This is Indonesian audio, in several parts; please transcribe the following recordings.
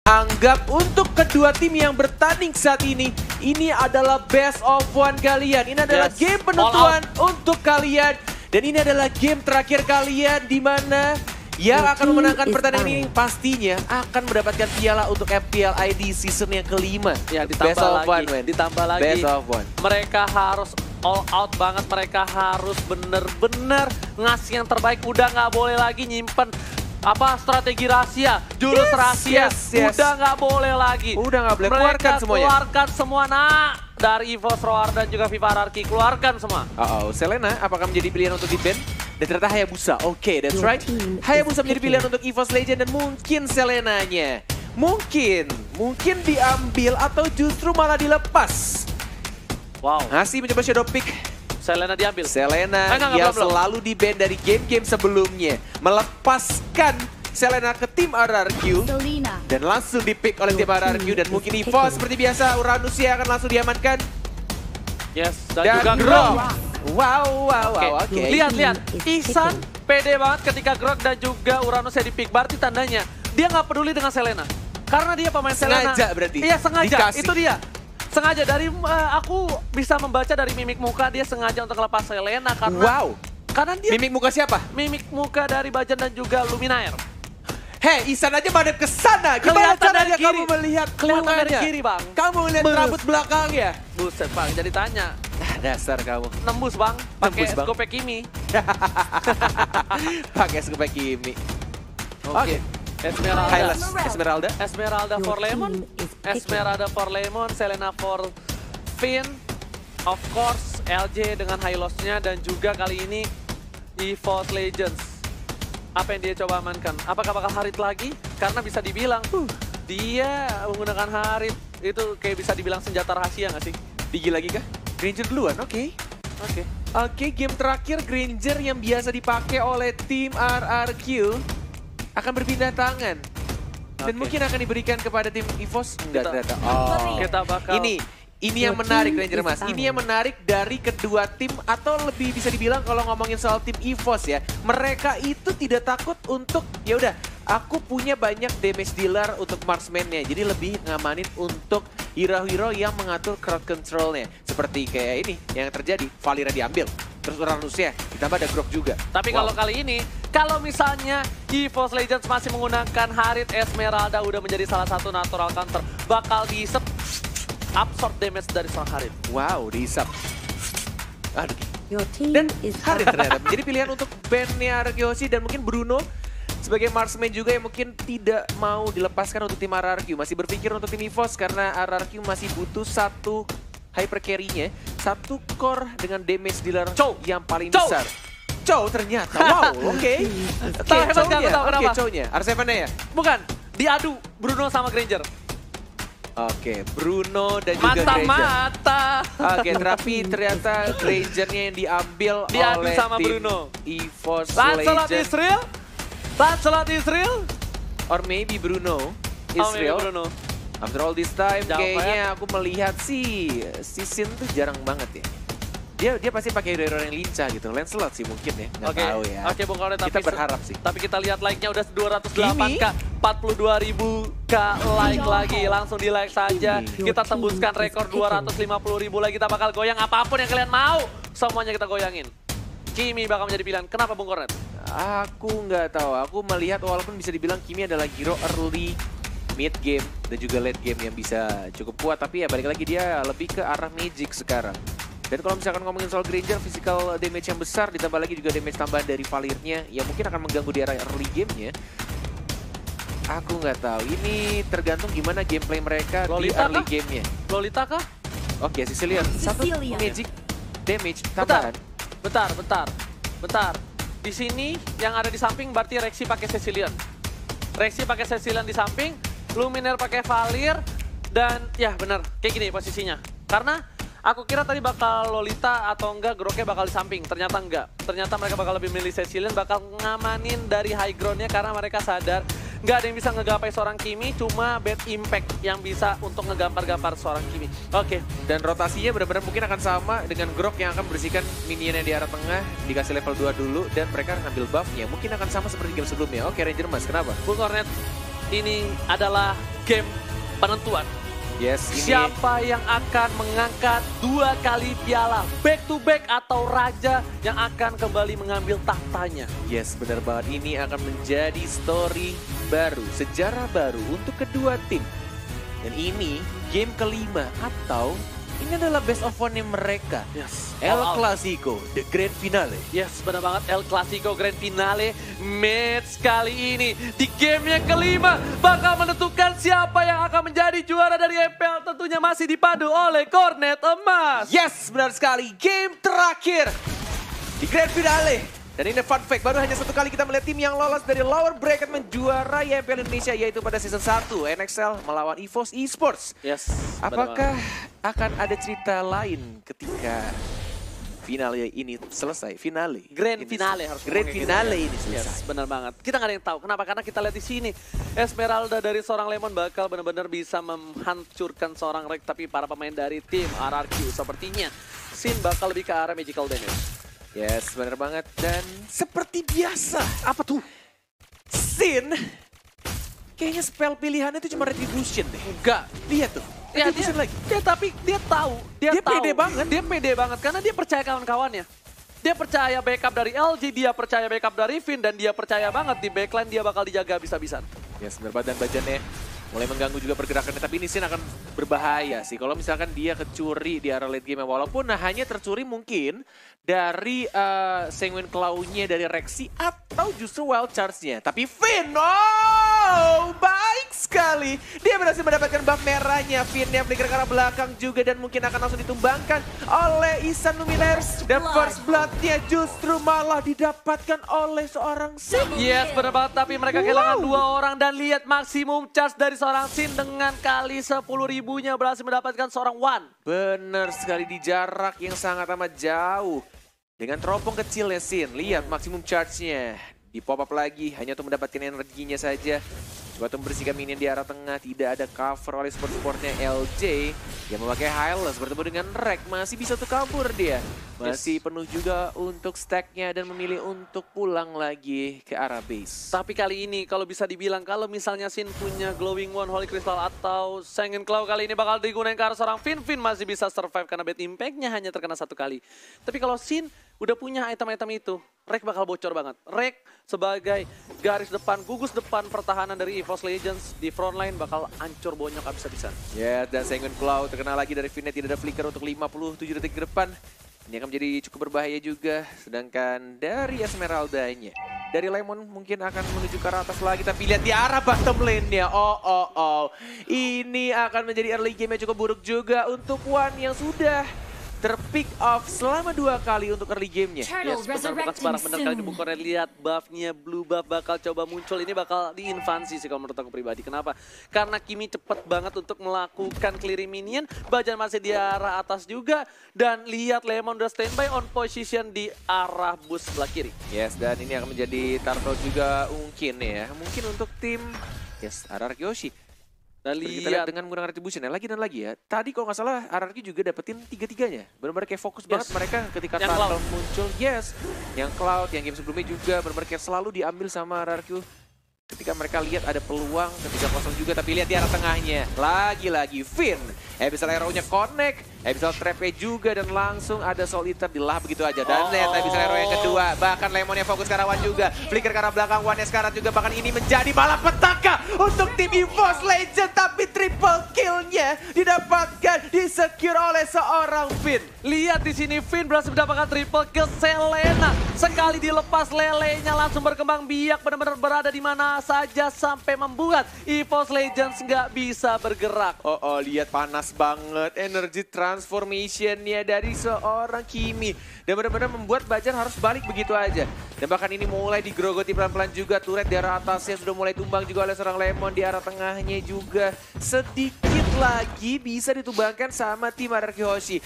Anggap untuk kedua tim yang bertanding saat ini adalah best of one kalian. Ini adalah game penentuan untuk kalian. Dan ini adalah game terakhir kalian di mana yang akan memenangkan pertandingan ini pastinya akan mendapatkan piala untuk FPL ID season yang kelima. Ya, ditambah lagi, Best of one. Mereka harus all out banget, mereka harus bener-bener ngasih yang terbaik. Udah nggak boleh lagi nyimpen strategi rahasia, jurus rahasia. Udah nggak boleh lagi. Udah nggak boleh, keluarkan semuanya. Keluarkan semua, dari EVOS, Roar, dan juga Viva Hierarchy. Keluarkan semua. Selena apakah menjadi pilihan untuk di-ban? Dan ternyata Hayabusa. Oke, that's right. Hayabusa menjadi pilihan untuk EVOS Legend dan mungkin Selenanya. Mungkin diambil atau justru malah dilepas. Wow. Masih mencoba shadow pick. Selena diambil. Selena yang selalu di-ban dari game-game sebelumnya. Melepaskan Selena ke tim RRQ. Dan langsung di-pick oleh tim RRQ. Dan mungkin EVOS seperti biasa. Uranusnya akan langsung diamankan. Yes, dan juga Grok. Wow, oke. Lihat. Ihsan pede banget ketika Grok dan juga Uranusnya di-pick. Berarti tandanya dia nggak peduli dengan Selena. Karena dia pemain Selena. Sengaja berarti? Iya, sengaja. Dikasih. Itu dia. Sengaja dari aku bisa membaca dari mimik muka dia sengaja untuk lepas Selena karena karena dia mimik muka siapa? Mimik muka dari Bajan dan juga Luminaire. Hei, Ihsan aja madep ke sana. Gimana caranya kamu melihat kelihatan dari kiri, Bang? Kamu melihat rambut belakangnya. Buset, Bang. Jadi tanya. Dasar kamu. Nembus, Bang. Pakai Scope Kimi. Pakai Scope Kimi. Oke. Esmeralda for Lemon. Esmeralda for Lemon, Selena for Finn. Of course, LJ dengan high loss-nya dan juga kali ini EVOS Legends. Apa yang dia coba amankan? Apakah bakal Harit lagi? Karena bisa dibilang dia menggunakan Harit itu kayak bisa dibilang senjata rahasia nggak sih? Tinggi lagi kah? Granger duluan, oke, game terakhir Granger yang biasa dipakai oleh tim RRQ akan berpindah tangan. Dan mungkin akan diberikan kepada tim EVOS. Kita bakal... Ini yang menarik Ranger Mas. Ini yang menarik dari kedua tim atau lebih bisa dibilang kalau ngomongin soal tim EVOS ya. Mereka itu tidak takut untuk ya udah aku punya banyak damage dealer untuk marksman-nya. Jadi lebih ngamanin untuk hero-hero yang mengatur crowd control-nya. Seperti kayak ini yang terjadi. Valira diambil. Terus Uranusnya ditambah ada Grok juga. Tapi kalau kali ini, kalau misalnya EVOS Legends masih menggunakan Harit, Esmeralda udah menjadi salah satu natural counter. Bakal diisep absorb damage dari seorang Harit. Wow, diisap. Aduh. Dan Harit ternyata menjadi pilihan untuk ban-nya Arkeosi dan mungkin Bruno sebagai marksman juga yang mungkin tidak mau dilepaskan untuk tim RRQ. Masih berpikir untuk tim EVOS karena RRQ masih butuh satu hyper carry-nya, satu core dengan damage dealer yang paling besar. Chow ternyata, wow, oke. Chow-nya, R7-nya ya? Bukan, diadu Bruno sama Granger. Oke, Bruno dan juga Granger. Mata-mata. Oke, tapi ternyata Granger-nya yang diambil diadu oleh sama tim Bruno. EVOS Lancelot Legends. Israel? Lancelot Israel? Or maybe Bruno Israel. After all this time, kayaknya aku melihat sih Sisin tuh jarang banget ya. Dia pasti pakai hero yang lincah gitu. Lancelot sih mungkin ya, nggak tahu ya. Oke, Bung Kornet, kita berharap sih. Tapi kita lihat like-nya udah 208k, 42.000k like lagi. Langsung di like saja. Kita tembuskan rekor 250.000 lagi. Kita bakal goyang apapun yang kalian mau. Semuanya kita goyangin. Kimi bakal menjadi pilihan. Kenapa Bung Kornet? Aku nggak tahu. Aku melihat walaupun bisa dibilang Kimi adalah hero early, mid game, dan juga late game yang bisa cukup kuat. Tapi ya balik lagi dia lebih ke arah magic sekarang. Dan kalau misalkan ngomongin soal Granger, physical damage yang besar, ditambah lagi juga damage tambahan dari Valirnya, yang mungkin akan mengganggu di area early game-nya. Aku nggak tahu. Ini tergantung gimana gameplay mereka di early game-nya. Lolita kah? Oke, Sicilian. Satu magic damage tambahan. Bentar. Di sini yang ada di samping berarti Rexy pakai Sicilian. Rexy pakai Sicilian di samping, Luminaire pakai Valir, dan ya benar, kayak gini posisinya. Karena aku kira tadi bakal Lolita atau enggak Groknya bakal di samping, ternyata enggak. Ternyata mereka bakal lebih milih Sicilian, bakal ngamanin dari high ground-nya karena mereka sadar nggak ada yang bisa ngegapai seorang Kimi, cuma bad impact yang bisa untuk ngegampar-gampar seorang Kimi. Oke. Dan rotasinya benar-benar mungkin akan sama dengan Grok yang akan bersihkan minionnya di arah tengah, dikasih level 2 dulu, dan mereka ngambil buff-nya. Mungkin akan sama seperti game sebelumnya. Oke, Ranger Mas, kenapa? Bung Kornet, ini adalah game penentuan. Yes, ini Siapa yang akan mengangkat 2 kali piala back to back atau raja yang akan kembali mengambil tahtanya? yes, benar banget. Ini akan menjadi story baru, sejarah baru untuk kedua tim. Dan ini game kelima atau ini adalah best of one mereka. Yes. El All out. Clasico, the grand finale. Yes, benar banget. El Clasico Grand Finale match kali ini di game yang kelima bakal menentukan siapa yang akan menjadi juara dari EPL. Tentunya masih dipadu oleh Cornet Emas. Yes, benar sekali. Game terakhir di grand finale. Dan ini fun fact, baru hanya 1 kali kita melihat tim yang lolos dari lower bracket menjuarai EPL Indonesia, yaitu pada season 1 NXL melawan EVOS Esports. Yes. Apakah akan ada cerita lain ketika finale ini selesai? Finale. Grand finale harus Grand ngomongnya gitu finale ya. ini selesai. Yes, benar banget. Kita nggak ada yang tahu. Kenapa? Karena kita lihat di sini Esmeralda dari seorang Lemon bakal benar-benar bisa menghancurkan seorang Rek, tapi para pemain dari tim RRQ sepertinya Sin bakal lebih ke arah magical damage. Yes, benar banget. Dan seperti biasa, Apa tuh? Sin kayaknya spell pilihannya itu cuma Retribution deh. Enggak. Lihat tuh. Ya, Retribution lagi. tapi dia tahu. Dia tahu. pede banget. Dia pede banget karena dia percaya kawan-kawannya. Dia percaya backup dari LG, dia percaya backup dari Vin, dan dia percaya banget di backline dia bakal dijaga habis-habisan. Yes, benar banget. Dan Bajannya mulai mengganggu juga pergerakannya, tapi ini Sin akan berbahaya sih kalau misalkan dia kecuri di arah late game, walaupun hanya tercuri mungkin dari Sanguine Claw-nya dari Rexy atau justru Wild Charge-nya. Tapi Vin, oh, baik sekali. Dia berhasil mendapatkan buff merahnya. Vin yang flicker ke arah belakang juga dan mungkin akan langsung ditumbangkan oleh Ihsan Luminaires. Dan first blood-nya justru malah didapatkan oleh seorang Sin. Yes, benar banget, tapi mereka kehilangan 2 orang dan lihat maksimum charge dari seorang Sin dengan kali 10.000-nya berhasil mendapatkan seorang One. Benar sekali, di jarak yang sangat amat jauh. Dengan teropong kecilnya Sin, lihat maksimum charge-nya. Di pop up lagi, hanya untuk mendapatkan energinya saja. Coba untuk membersihkan minion di arah tengah, tidak ada cover oleh support-supportnya LJ. Yang memakai Hylos bertemu dengan Rek, masih bisa untuk kabur dia. Masih penuh juga untuk stack-nya dan memilih untuk pulang lagi ke arah base. Tapi kali ini kalau bisa dibilang kalau misalnya Sin punya Glowing One, Holy Crystal atau Sanguine Claw, kali ini bakal digunakan ke arah seorang Vin. Vin masih bisa survive karena bad impact-nya hanya terkena 1 kali. Tapi kalau Sin udah punya item-item itu, Rek bakal bocor banget. Rek sebagai garis depan, gugus depan pertahanan dari EVOS Legends di frontline bakal hancur bonyok habis-habisan. Ya, dan Sanguine Claw terkena lagi dari Vinnya, tidak ada flicker untuk 57 detik ke depan. Ini akan menjadi cukup berbahaya juga. Sedangkan dari Esmeralda-nya, dari Lemon mungkin akan menuju ke arah atas lagi. Tapi lihat di arah bottom lane-nya. Oh. Ini akan menjadi early game yang cukup buruk juga untuk One yang sudah terpick off selama 2 kali untuk early game-nya. Yes, benar, bukan sembarang benar kali ini Bung Korea. Lihat buff-nya, blue buff bakal coba muncul. Ini bakal diinvasi sih kalau menurut aku pribadi. Kenapa? Karena Kimi cepet banget untuk melakukan clearing minion. Bajan masih di arah atas juga. Dan lihat Lemon udah standby on position di arah bus sebelah kiri. Yes, dan ini akan menjadi turtle juga mungkin ya. Mungkin untuk tim, yes, RRQ Yoshi. Dan Kita lihat lihat dengan menggunakan retribution ya, lagi dan lagi ya. Tadi kalau nggak salah RRQ juga dapetin 3-3-nya. Benar-benar kayak fokus banget mereka ketika Yang turtle Cloud. muncul. Yes, yang Cloud, yang game sebelumnya juga benar-benar kayak selalu diambil sama RRQ. Ketika mereka lihat ada peluang, ketika kosong juga, tapi lihat di arah tengahnya. Lagi-lagi Vin, Abyssal Arrow-nya connect, Abyssal Trap-nya juga, dan langsung ada Soul Eater dilah begitu aja. Dan lihat Abyssal Arrow yang kedua, bahkan Lemonnya fokus ke arah One juga. Flicker ke arah belakang, One-nya sekarat juga, bahkan ini menjadi malapetaka untuk tim EVOS Legends. Tapi triple kill-nya didapatkan, disecure oleh seorang Vin. Lihat di sini Vin berhasil mendapatkan triple kill. Selena sekali dilepas lelenya langsung berkembang biak, benar-benar berada di mana saja sampai membuat EVOS Legends nggak bisa bergerak. Oh, lihat panas banget energi transformation-nya dari seorang Kimi. Dan benar-benar membuat Bajan harus balik begitu aja. Dan bahkan ini mulai digerogoti pelan-pelan juga. Turret di arah atasnya sudah mulai tumbang juga oleh seorang Lemon. Di arah tengahnya juga sedikit lagi bisa ditumbangkan sama tim RRQ Hoshi.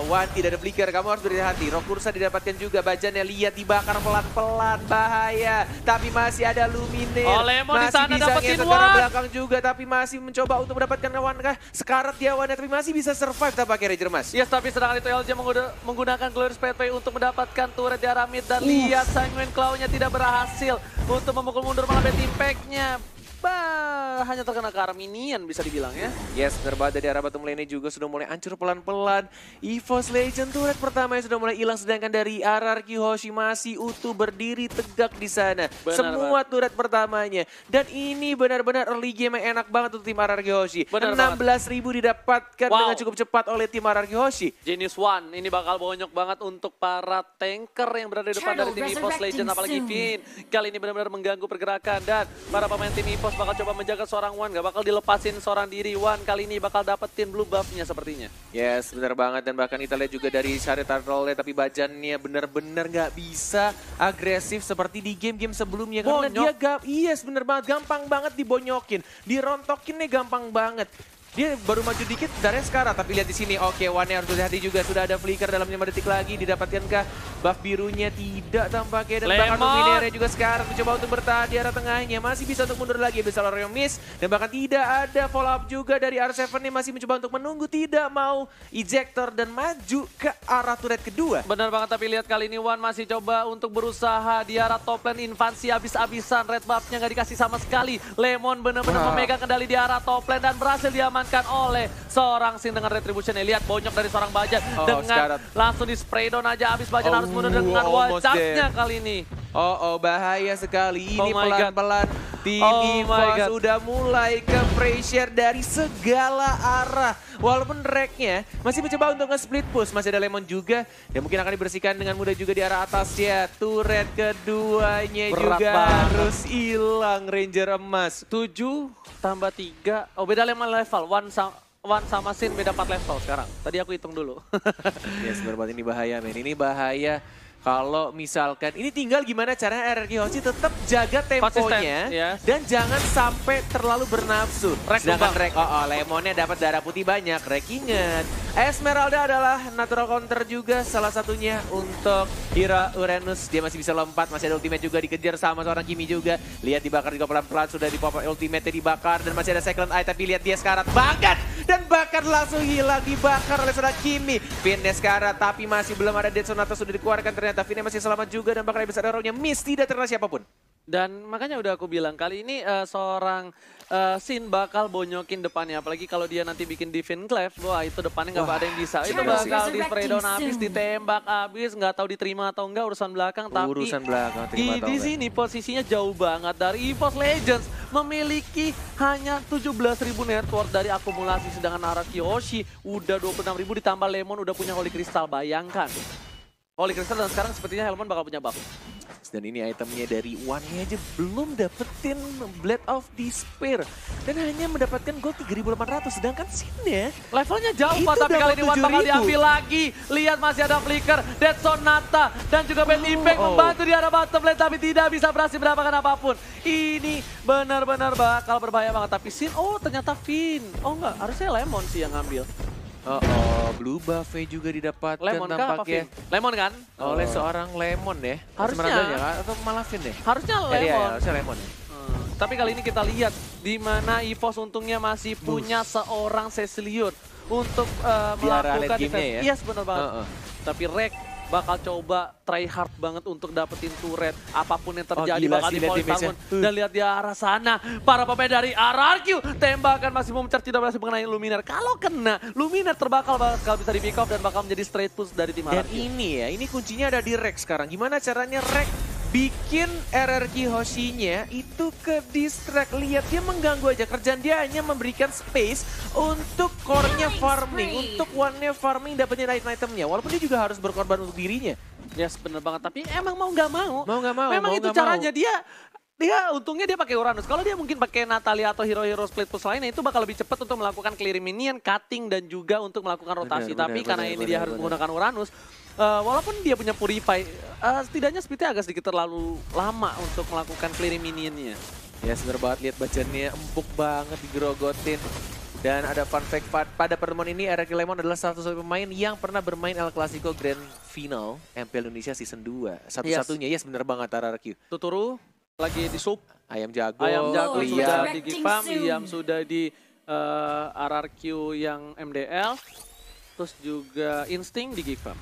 One tidak ada flicker, kamu harus berhati-hati. Rock Ursa didapatkan juga, Bajannya lihat dibakar pelan-pelan, bahaya. Tapi masih ada Luminaire. Lemon di masih sana bisa dapetin ngeser ke arah One. belakang juga, tapi masih mencoba untuk mendapatkan One kah? Sekarat dia One, tapi masih bisa survive tak pakai Ranger Mas. Yes, tapi sedangkan itu LJ menggunakan Glorious Pathway untuk mendapatkan turret di arah mid. Dan lihat Sanguine Claw-nya tidak berhasil untuk memukul mundur malah bad impact-nya. hanya terkena ke arah minion bisa dibilang ya. Yes, bener banget. Dari arah bottom lane juga sudah mulai hancur pelan-pelan. EVOS Legend turret pertamanya sudah mulai hilang, sedangkan dari RRQ Hoshi masih utuh berdiri tegak di sana. Semua turret pertamanya. Dan ini benar-benar early game yang enak banget untuk tim RRQ Hoshi. 16.000 didapatkan dengan cukup cepat oleh tim RRQ Hoshi. Genius One, ini bakal bonyok banget untuk para tanker yang berada di depan dari tim EVOS Legend, apalagi Finn. Kali ini benar-benar mengganggu pergerakan dan para pemain tim EVOS bakal coba menjaga seorang One, gak bakal dilepasin seorang diri. One kali ini bakal dapetin blue buff-nya sepertinya. Yes, benar banget. Dan bahkan kita lihat juga dari Shari Turtle tapi bajannya benar-benar gak bisa agresif seperti di game-game sebelumnya. Karena dia yes, bener banget, gampang banget dibonyokin, dirontokinnya gampang banget. Dia baru maju dikit dari sekarang, tapi lihat di sini. Oke, One-nya harus hati-hati juga. Sudah ada flicker dalam 5 detik lagi. Didapatkankah buff birunya? Tidak tampaknya. Dan bahkan Luminaire juga sekarang mencoba untuk bertahan di arah tengahnya. Masih bisa untuk mundur lagi. Bisa Loreo miss. Dan bahkan tidak ada follow up juga dari R7 nih. Masih mencoba untuk menunggu. Tidak mau ejector dan maju ke arah turret kedua. Benar banget, tapi lihat kali ini One masih coba untuk berusaha di arah top lane. Invasi habis-habisan. Red buff-nya nggak dikasih sama sekali. Lemon benar-benar memegang kendali di arah top lane dan berhasil diamankan oleh seorang Sin dengan retribution. Lihat bonyok dari seorang Bajan dengan langsung di spray down aja. Habis Bajan harus mundur dengan wajahnya kali ini. Bahaya sekali. Ini pelan-pelan tim EVOS sudah mulai ke pressure dari segala arah. Walaupun Rek'nya masih mencoba untuk nge-split push. Masih ada Lemon juga. Dan mungkin akan dibersihkan dengan mudah juga di arah atasnya. Turret keduanya juga harus hilang. Ranger emas. 7 tambah 3. Oh, beda Lemon level. One sama Sin beda 4 level sekarang. Tadi aku hitung dulu. Yes, benar banget, ini bahaya men. Ini bahaya. Kalau misalkan, ini tinggal gimana caranya RRQ Hoshi tetap jaga temponya dan jangan sampai terlalu bernafsu. Sedangkan Rek, Lemonnya dapat darah putih banyak. Rek ingat, Esmeralda adalah natural counter juga salah satunya untuk Hero Uranus. Dia masih bisa lompat, masih ada ultimate juga dikejar sama seorang Kimi juga. Lihat dibakar juga pelan-pelan, sudah di pop ultimate dibakar dan masih ada second eye. Tapi lihat dia sekarat banget dan bakar langsung hilang, dibakar oleh seorang Kimi. Finnya sekarat tapi masih belum ada Dead Sonata sudah dikeluarkan. Ternyata Finnya masih selamat juga dan bakal bisa arrow-nya miss, tidak terkena siapapun. Dan makanya udah aku bilang kali ini seorang Sin bakal bonyokin depannya. Apalagi kalau dia nanti bikin Divine Clef, wah itu depannya nggak ada yang bisa. Itu bakal di spray down habis, ditembak habis, nggak tahu diterima atau enggak urusan belakang. Tapi urusan belakang, di sini posisinya jauh banget dari EVOS Legends. Memiliki hanya 17.000 net worth dari akumulasi. Sedangkan RRQ Hoshi udah 26.000 ditambah Lemon udah punya Holy Crystal. Bayangkan. Holy Crystal dan sekarang sepertinya Helmon bakal punya buff. Dan ini itemnya dari One-nya aja belum dapetin Blade of Despair. Dan hanya mendapatkan gold 3.800. Sedangkan Sin-nya levelnya jauh Pak, tapi kali ini One bakal diambil lagi. Lihat masih ada flicker, Dead Sonata dan juga Bad Impact membantu di arah bottom lane. Tapi tidak bisa berhasil mendapatkan apapun. Ini benar-benar bakal berbahaya banget. Tapi Sin, ternyata Finn. Enggak, harusnya Lemon sih yang ngambil. Blue buff-nya juga didapatkan Lemon tampaknya. Lemon kan? Oleh seorang Lemon ya. Harusnya kan? Atau malah Finn deh? Harusnya Lemon. Iya, harusnya Lemon. Tapi kali ini kita lihat di mana EVOS untungnya masih punya seorang Cecilion untuk melakukan defense. Yes, benar banget. Tapi Rek bakal coba try hard banget untuk dapetin turret. Apapun yang terjadi bakal di-point bangun. Dan lihat di arah sana, para pemain dari RRQ tembakan masih memencar, tidak berhasil mengenai Luminaire. Kalau kena, Luminaire bakal bisa di pick off dan bakal menjadi straight push dari tim RRQ. Dan ini kuncinya ada di Rek sekarang. Gimana caranya Rek bikin RRQ Hoshi-nya itu ke distract. Lihat dia mengganggu aja, kerjaan dia hanya memberikan space untuk core-nya farming, untuk One-nya farming dapetin item-itemnya. Walaupun dia juga harus berkorban untuk dirinya. Yes, bener banget. Tapi emang mau nggak mau. Memang itu caranya dia untungnya dia pakai Uranus. Kalau dia mungkin pakai Natalia atau hero-hero split push lainnya itu bakal lebih cepat untuk melakukan clearing minion, cutting dan juga untuk melakukan rotasi. Tapi karena ini dia harus menggunakan Uranus, walaupun dia punya Purify, setidaknya speednya agak sedikit terlalu lama untuk melakukan clearing minionnya. Ya bener banget, lihat bacannya empuk banget digerogotin. Dan ada fun fact pada pertemuan ini, RRQ Lemon adalah salah satu pemain yang pernah bermain El Clasico Grand Final MPL Indonesia Season 2. Satu-satunya, yes bener banget RRQ. Tuturu lagi di sub. Ayam jago sudah di Gipam, Liam sudah di RRQ yang MDL. Terus juga Instinct di Gipam.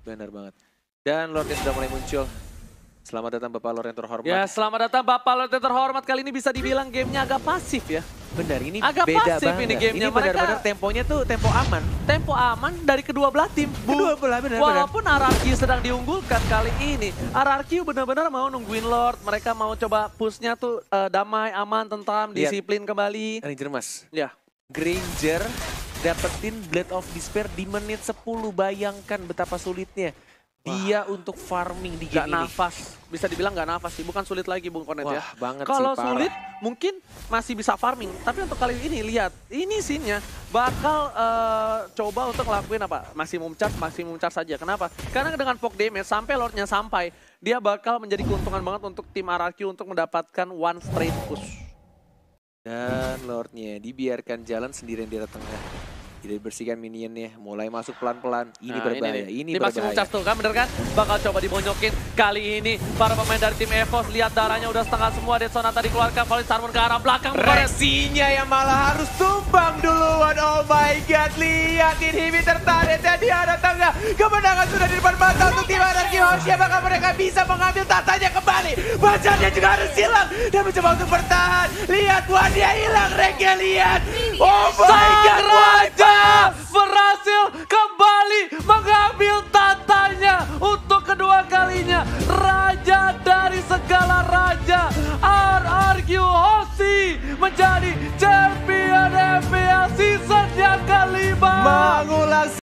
Bener banget. Dan Lordnya sudah mulai muncul. Selamat datang Bapak Lord yang terhormat. Ya, selamat datang Bapak Lord yang terhormat. Kali ini bisa dibilang gamenya agak pasif ya. Benar, ini Agak beda pasif banget. ini gamenya. Ini benar-benar temponya tuh tempo aman. Tempo aman dari kedua belah tim. Kedua belah, benar. Walaupun RRQ sedang diunggulkan kali ini, RRQ benar-benar mau nungguin Lord. Mereka mau coba pushnya tuh damai, aman, tentram, disiplin kembali. Ranger Mas. Ya. Granger dapetin Blade of Despair di menit 10. Bayangkan betapa sulitnya dia untuk farming di game ini. Nafas, bisa dibilang gak nafas sih, bukan sulit lagi Bung Konet ya. Banget Kalau sih, sulit mungkin masih bisa farming, tapi untuk kali ini lihat, ini scene-nya bakal coba untuk ngelakuin apa? Maksimum charge saja. Kenapa? Karena dengan poke damage sampai Lordnya sampai, dia bakal menjadi keuntungan banget untuk tim RRQ untuk mendapatkan one straight push. Dan Lordnya dibiarkan jalan sendirian di tengah. Tidak bersihkan minionnya, mulai masuk pelan-pelan. Ini berbahaya, ini berbahaya. Masih muncul tuh kan, bener kan? Bakal coba dibonyokin. Kali ini para pemain dari tim EVOS lihat darahnya udah setengah semua. Dead Sonata dikeluarkan, Fallen Sarmun ke arah belakang. Reksinya yang malah harus tumbang duluan. Oh my god, lihat inhibitor turretnya di arah tengah. Kemenangan sudah di depan mata untuk tim RRQ Hoshi. Apakah mereka bisa mengambil tatanya kembali? Bacarnya juga harus hilang dan mencoba untuk bertahan. Lihat, dia hilang, Reknya lihat. Oh my god, Raja berhasil kembali mengambil tatanya untuk kedua kalinya. Raja dari segala raja, RRQ Hoshi menjadi champion FPL season yang kelima. Mengulang